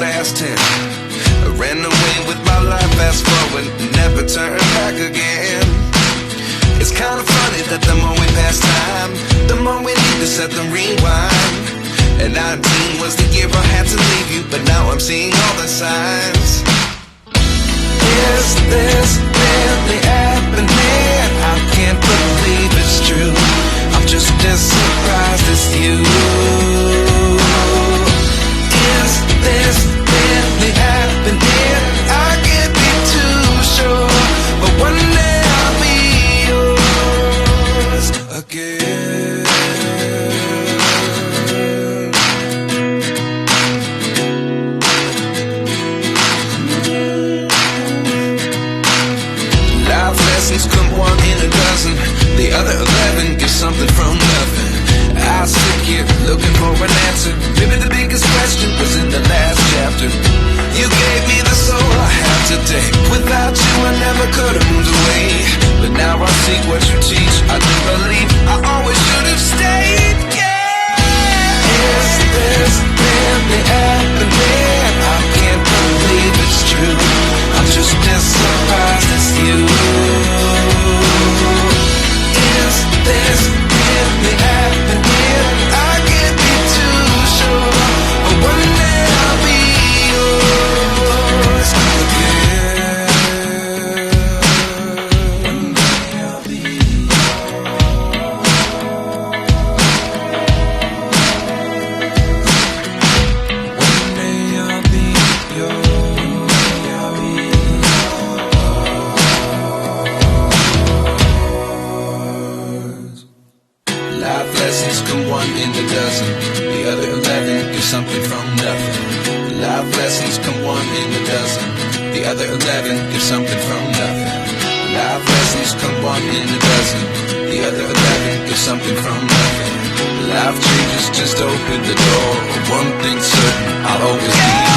past 10. I ran away with my life, fast forward, never turn back again. It's kind of funny that the more we pass time, the more we need to set the rewind. And 19 was the year I had to leave you, but now I'm seeing all the signs. Is this really happening? I can't believe it's true. I'm just as surprised as you. Is this really happening? I can't be too sure, but one day I'll be yours again. Life lessons come one in a dozen. The other 11 get something from nothing. I sit here looking for an answer. Maybe the biggest question was in the last chapter. You gave me the soul I have today. Without you I never could have moved away. But now I see what you teach. I do believe I always should have stayed. Yeah. Is this really happening? I can't believe it's true. I'm just as surprised as you. Is this really happening? I can't be too sure, but one day I'll be yours again. One day I'll be yours. One day I'll be yours. Life lessons come one in a dozen. The other 11 get something from nothing. Life lessons come one in a dozen. The other 11 get something from nothing. Life lessons come one in a dozen. The other 11 get something from nothing. Life changes just open the door. One thing's certain, I'll always be